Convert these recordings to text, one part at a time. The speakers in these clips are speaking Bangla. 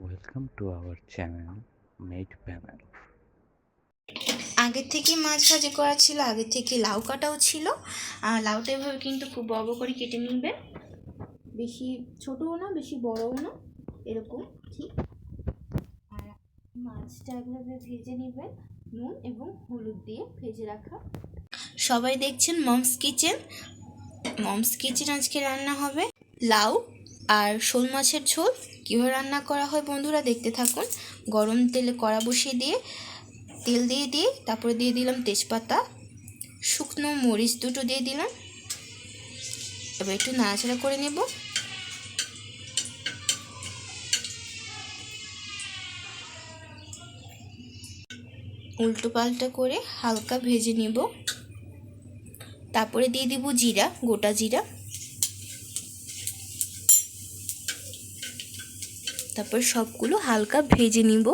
Welcome to our channel Made Panel. আগের থেকে মাছ ভাজি করা ছিল, আগের থেকে লাউ কাটাও ছিল। আর লাউটা এভাবে কিন্তু খুব বড় করে কেটে নেবেন, বেশি ছোটও না বেশি বড়ও না, এরকম ঠিক। আর মাছটা এভাবে ভেজে নেবেন নুন এবং হলুদ দিয়ে ভেজে রাখা। সবাই দেখছেন মমস কিচেন। আজকে রান্না হবে লাউ আর শোল মাছের ঝোল। কীভাবে রান্না করা হয় বন্ধুরা দেখতে থাকুন। গরম তেলে কড়া বসিয়ে দিয়ে তেল দিয়ে তারপরে দিয়ে দিলাম তেজপাতা, শুকনো মরিচ দুটো দিয়ে দিলাম। এবার একটু নাড়াচাড়া করে নেব। উল্টো পাল্টা করে হালকা ভেজে নেব। তারপরে দিয়ে দিব জিরা, গোটা জিরা। তারপর সবগুলো হালকা ভেজে নিব।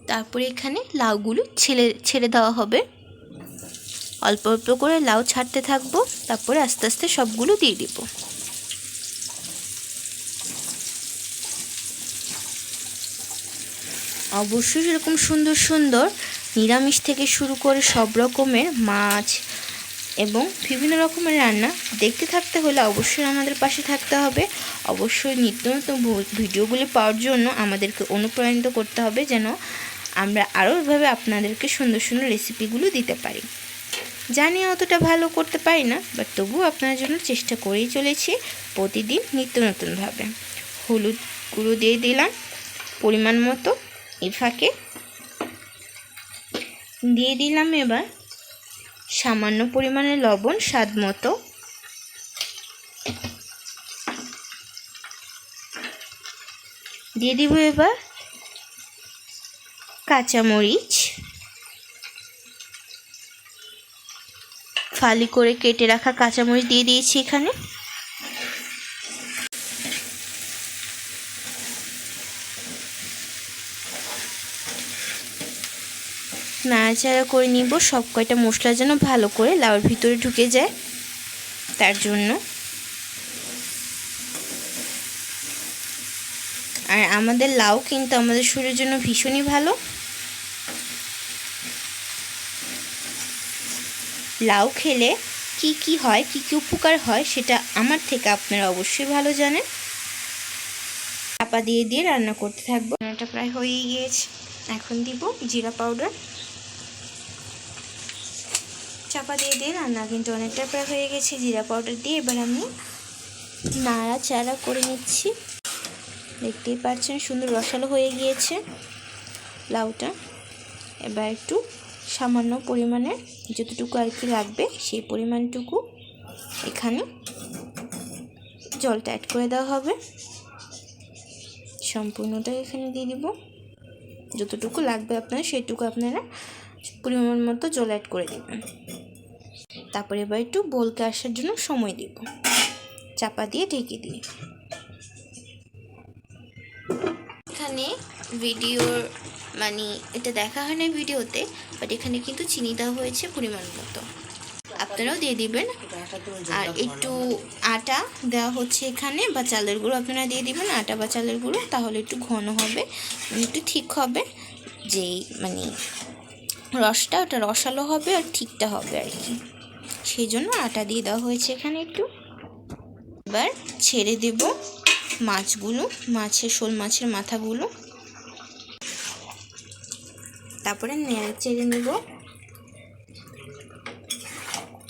তারপরে এখানে লাউগুলো ছেড়ে দেওয়া হবে। অল্প অল্প করে লাউ ছাড়তে থাকবো, তারপরে আস্তে আস্তে সবগুলো দিয়ে দিব। অবশ্যই এরকম সুন্দর সুন্দর নিরামিষ থেকে শুরু করে সব রকমের মাছ এবং বিভিন্ন রকমের রান্না দেখতে থাকতে হলে অবশ্যই আমাদের পাশে থাকতে হবে। অবশ্যই নিত্য নতুন ভিডিওগুলি পাওয়ার জন্য আমাদেরকে অনুপ্রাণিত করতে হবে, যেন আমরা আরও এভাবে আপনাদেরকে সুন্দর সুন্দর রেসিপিগুলো দিতে পারি। জানি অতটা ভালো করতে পারি না, বাট তবুও আপনার জন্য চেষ্টা করেই চলেছি প্রতিদিন নিত্য নতুনভাবে। হলুদ গুঁড়ো দিয়ে দিলাম পরিমাণ মতো। এই ফাঁকে দিয়ে দিলাম এবার সামান্য পরিমাণে লবণ স্বাদ মতো। দিয়ে দিব এবার কাঁচামরিচ, ফালি করে কেটে রাখা কাঁচামরিচ দিয়ে দিয়েছি এখানে। নাড়াচাড়া করে নিব, সব কয়টা মশলা যেন ভালো করে লাউর ভিতরে ঢুকে যায়, তার জন্য। আর আমাদের লাউ কিন্তু আমাদের শরীরের জন্য ভীষণই ভালো। লাউ খেলে কি হয়, কি উপকার হয় সেটা আমার থেকে আপনারা অবশ্যই ভালো জানেন। চাপা দিয়ে রান্না করতে থাকবো। রান্নাটা প্রায় হয়ে গিয়েছে। এখন দিব জিরা পাউডার। চাপা দিয়ে রান্না কিন্তু অনেকটা প্রায় হয়ে গেছে। জিরা পাউডার দিয়ে এবার আমি নাড়াচাড়া করে নিচ্ছি। দেখতেই পাচ্ছেন সুন্দর রসালো হয়ে গিয়েছে লাউটা। এবার একটু সামান্য পরিমাণে যতটুকু আর কি লাগবে সেই পরিমাণটুকু এখানে জলটা অ্যাড করে দেওয়া হবে। সম্পূর্ণটা এখানে দিয়ে দিব। যতটুকু লাগবে আপনার সেটুকু আপনারা পরিমাণ মতো জল অ্যাড করে দেবেন। তারপরে এবার একটু বলকে আসার জন্য সময় দিব, চাপা দিয়ে ঢেকে দিয়ে। এখানে ভিডিওর এটা দেখা হয় না ভিডিওতে, বাট এখানে কিন্তু চিনি দেওয়া হয়েছে পরিমাণ মতো, আপনারাও দিয়ে দিবেন। আর একটু আটা দেওয়া হচ্ছে এখানে, বা চালের গুঁড়ো আপনারা দিয়ে দিবেন, আটা বা চালের গুঁড়ো, তাহলে একটু ঘন হবে, একটু ঠিক হবে, যেই রসটা ওটা রসালো হবে আর ঠিকটা হবে আর কি, সেই জন্য আটা দিয়ে দেওয়া হয়েছে এখানে একটু। এবার ছেড়ে দেব মাছগুলো, শোল মাছের মাথাগুলো। তারপরে নেড়ে চেড়ে নেব।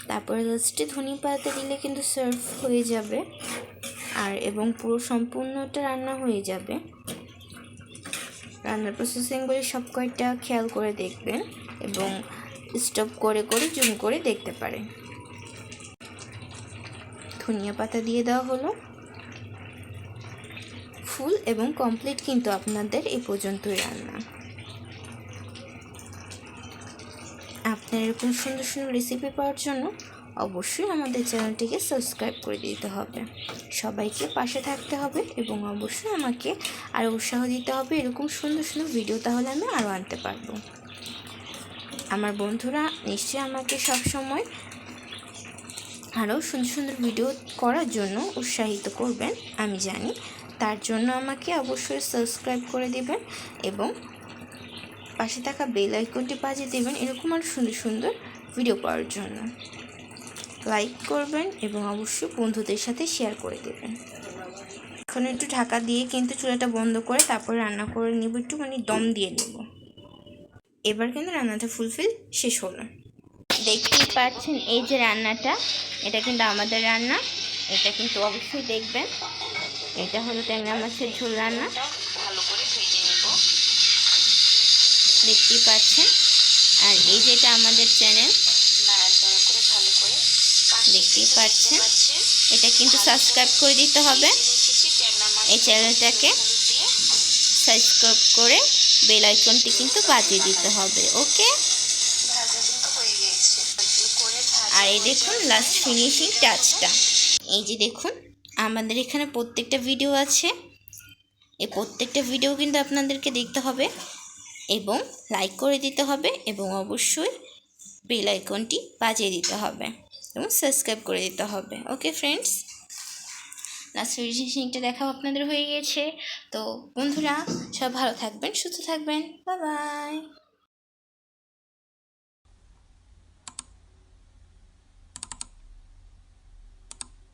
তারপরে লাস্টে ধনে পাতা দিলে কিন্তু সার্ভ হয়ে যাবে, আর এবং পুরো সম্পূর্ণটা রান্না হয়ে যাবে। রান্নার প্রসেসিংগুলি সব কয়টা খেয়াল করে দেখবেন এবং স্টপ করে জুম করে দেখতে পারেন। ধনিয়া পাতা দিয়ে দেওয়া হলো। ফুল এবং কমপ্লিট কিন্তু আপনাদের এই পর্যন্তই রান্না। আপনার এরকম সুন্দর সুন্দর রেসিপি পাওয়ার জন্য অবশ্যই আমাদের চ্যানেলটিকে সাবস্ক্রাইব করে দিতে হবে। সবাইকে পাশে থাকতে হবে এবং অবশ্যই আমাকে আরও উৎসাহ দিতে হবে এরকম সুন্দর সুন্দর ভিডিও, তাহলে আমি আরও আনতে পারবো। আমার বন্ধুরা নিশ্চয়ই আমাকে সব সময় আরও সুন্দর সুন্দর ভিডিও করার জন্য উৎসাহিত করবেন আমি জানি। তার জন্য আমাকে অবশ্যই সাবস্ক্রাইব করে দেবেন এবং পাশে থাকা বেল আইকনটি বাজিয়ে দেবেন এরকম আরও সুন্দর সুন্দর ভিডিও পাওয়ার জন্য। লাইক করবেন এবং অবশ্যই বন্ধুদের সাথে শেয়ার করে দেবেন। এখন একটু ঢাকা দিয়ে কিন্তু চুলাটা বন্ধ করে তারপর রান্না করে নিব, একটু দম দিয়ে নেব। এবার কিন্তু রান্নাটা ফুলফিল শেষ হলো। দেখতেই পাচ্ছেন এই যে রান্নাটা, এটা কিন্তু আমাদের রান্না, এটা কিন্তু অবশ্যই দেখবেন। এটা হলো ট্যাংরা মাছের ঝোল রান্না, ভালো করে ভেজে নেব, দেখতেই পাচ্ছেন। আর এই যেটা আমাদের চ্যানেল, দেখতেই পাচ্ছেন, এটা কিন্তু সাবস্ক্রাইব করে দিতে হবে। এই চ্যানেলটাকে সাবস্ক্রাইব করে বেল আইকনটি কিন্তু বাজিয়ে দিতে হবে। ওকে, আর এই দেখুন লাস্ট ফিনিশিং টাচটা, এই যে দেখুন আমাদের এখানে প্রত্যেকটা ভিডিও আছে। এই প্রত্যেকটা ভিডিও কিন্তু আপনাদেরকে দেখতে হবে এবং লাইক করে দিতে হবে এবং অবশ্যই বেল আইকনটি বাজিয়ে দিতে হবে এবং সাবস্ক্রাইব করে দিতে হবে। ওকে ফ্রেন্ডস, লাস্ট ফিনিশিংটা দেখাও আপনাদের হয়ে গেছে। তো বন্ধুরা সব ভালো থাকবেন, সুস্থ থাকবেন, বাই বাই।